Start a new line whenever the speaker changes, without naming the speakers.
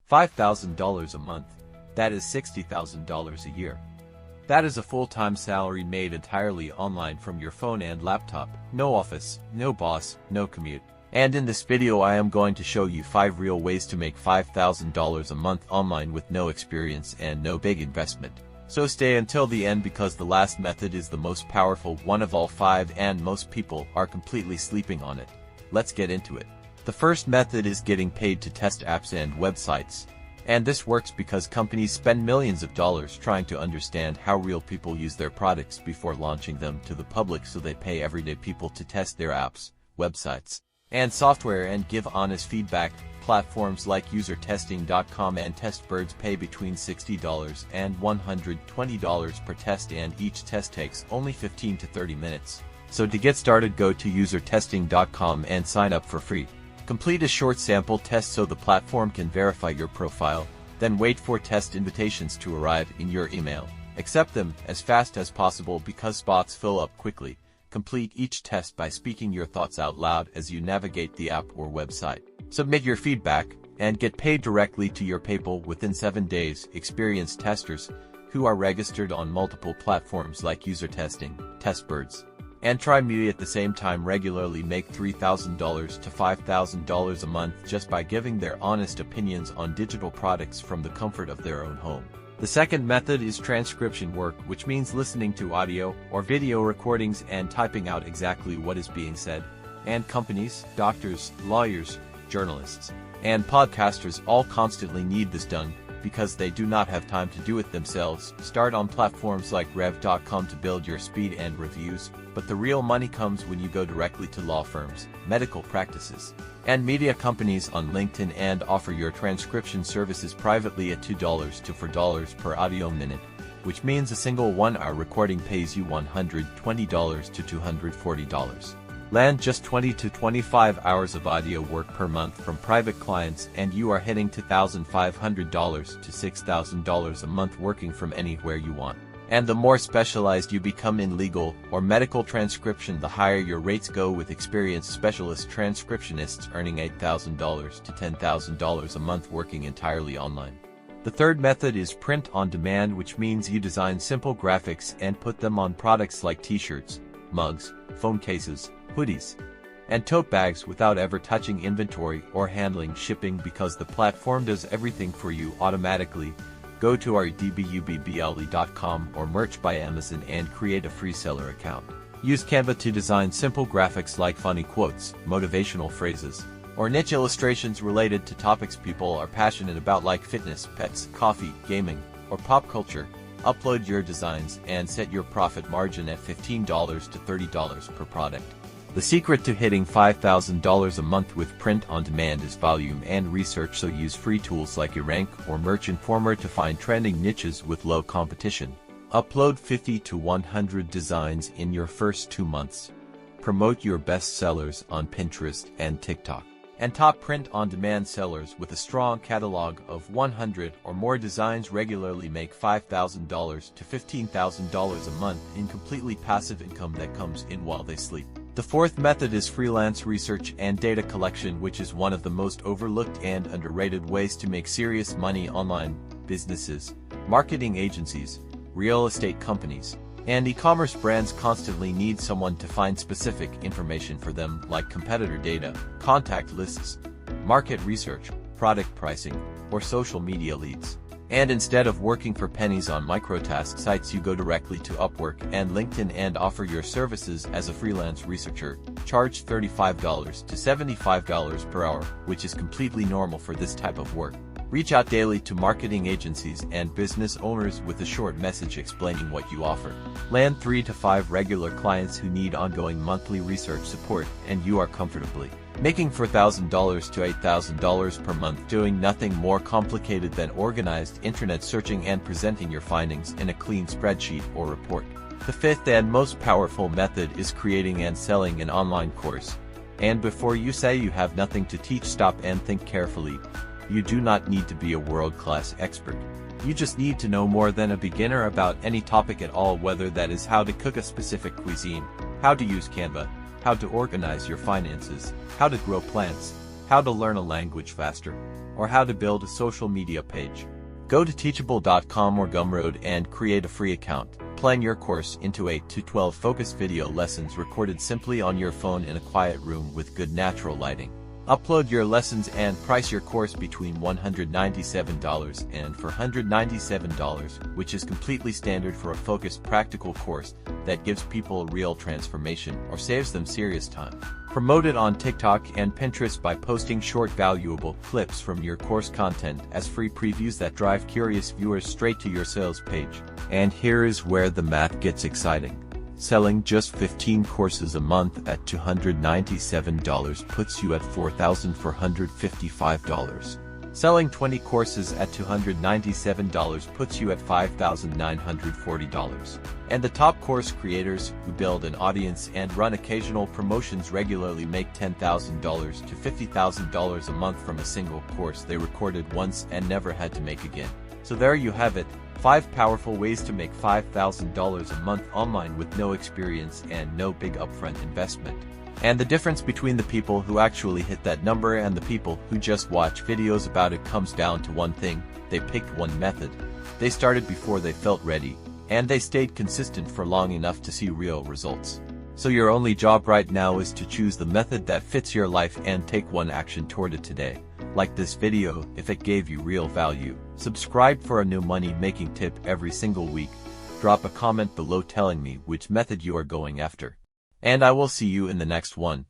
$5,000 a month. That is $60,000 a year. That is a full-time salary made entirely online from your phone and laptop. No office, no boss, no commute. And in this video I am going to show you 5 real ways to make $5,000 a month online with no experience and no big investment. So stay until the end because the last method is the most powerful one of all 5 and most people are completely sleeping on it. Let's get into it. The first method is getting paid to test apps and websites. And this works because companies spend millions of dollars trying to understand how real people use their products before launching them to the public, so they pay everyday people to test their apps, websites, and software and give honest feedback. Platforms like usertesting.com and testbirds pay between $60 and $120 per test, and each test takes only 15 to 30 minutes. So to get started, go to usertesting.com and sign up for free. Complete a short sample test so the platform can verify your profile, then wait for test invitations to arrive in your email. Accept them as fast as possible because spots fill up quickly. Complete each test by speaking your thoughts out loud as you navigate the app or website. Submit your feedback and get paid directly to your PayPal within 7 days. Experienced testers who are registered on multiple platforms like UserTesting, Testbirds, and TryMe at the same time regularly make $3,000 to $5,000 a month just by giving their honest opinions on digital products from the comfort of their own home. The second method is transcription work, which means listening to audio or video recordings and typing out exactly what is being said. And companies, doctors, lawyers, journalists, and podcasters all constantly need this done because they do not have time to do it themselves. Start on platforms like rev.com to build your speed and reviews, but the real money comes when you go directly to law firms, medical practices, and media companies on LinkedIn and offer your transcription services privately at $2 to $4 per audio minute, which means a single 1-hour recording pays you $120 to $240. Land just 20 to 25 hours of audio work per month from private clients and you are heading to $1,500 to $6,000 a month working from anywhere you want. And the more specialized you become in legal or medical transcription, the higher your rates go, with experienced specialist transcriptionists earning $8,000 to $10,000 a month working entirely online. The third method is print on demand, which means you design simple graphics and put them on products like t-shirts, mugs, phone cases, hoodies, and tote bags without ever touching inventory or handling shipping because the platform does everything for you automatically. Go to rdbubbly.com or Merch by Amazon and create a free seller account. Use Canva to design simple graphics like funny quotes, motivational phrases, or niche illustrations related to topics people are passionate about like fitness, pets, coffee, gaming, or pop culture. Upload your designs and set your profit margin at $15 to $30 per product. The secret to hitting $5,000 a month with print on demand is volume and research, so use free tools like eRank or Merch Informer to find trending niches with low competition. Upload 50 to 100 designs in your first 2 months. Promote your best sellers on Pinterest and TikTok. And top print-on-demand sellers with a strong catalog of 100 or more designs regularly make $5,000 to $15,000 a month in completely passive income that comes in while they sleep. The fourth method is freelance research and data collection, which is one of the most overlooked and underrated ways to make serious money online. Businesses, marketing agencies, real estate companies, and e-commerce brands constantly need someone to find specific information for them, like competitor data, contact lists, market research, product pricing, or social media leads. And instead of working for pennies on microtask sites, you go directly to Upwork and LinkedIn and offer your services as a freelance researcher. Charge $35 to $75 per hour, which is completely normal for this type of work. Reach out daily to marketing agencies and business owners with a short message explaining what you offer. Land 3 to 5 regular clients who need ongoing monthly research support, and you are comfortably making $4,000 to $8,000 per month doing nothing more complicated than organized internet searching and presenting your findings in a clean spreadsheet or report. The fifth and most powerful method is creating and selling an online course. And before you say you have nothing to teach, stop and think carefully. You do not need to be a world-class expert. You just need to know more than a beginner about any topic at all, whether that is how to cook a specific cuisine, how to use Canva, how to organize your finances, how to grow plants, how to learn a language faster, or how to build a social media page. Go to teachable.com or Gumroad and create a free account. Plan your course into 8 to 12 focused video lessons recorded simply on your phone in a quiet room with good natural lighting. Upload your lessons and price your course between $197 and $497, which is completely standard for a focused practical course that gives people a real transformation or saves them serious time. Promote it on TikTok and Pinterest by posting short valuable clips from your course content as free previews that drive curious viewers straight to your sales page. And here is where the math gets exciting. Selling just 15 courses a month at $297 puts you at $4,455. Selling 20 courses at $297 puts you at $5,940. And the top course creators who build an audience and run occasional promotions regularly make $10,000 to $50,000 a month from a single course they recorded once and never had to make again. So there you have it. 5 powerful ways to make $5,000 a month online with no experience and no big upfront investment. And the difference between the people who actually hit that number and the people who just watch videos about it comes down to one thing: they picked one method. They started before they felt ready, and they stayed consistent for long enough to see real results. So your only job right now is to choose the method that fits your life and take one action toward it today. Like this video if it gave you real value. Subscribe for a new money-making tip every single week. Drop a comment below telling me which method you are going after. And I will see you in the next one.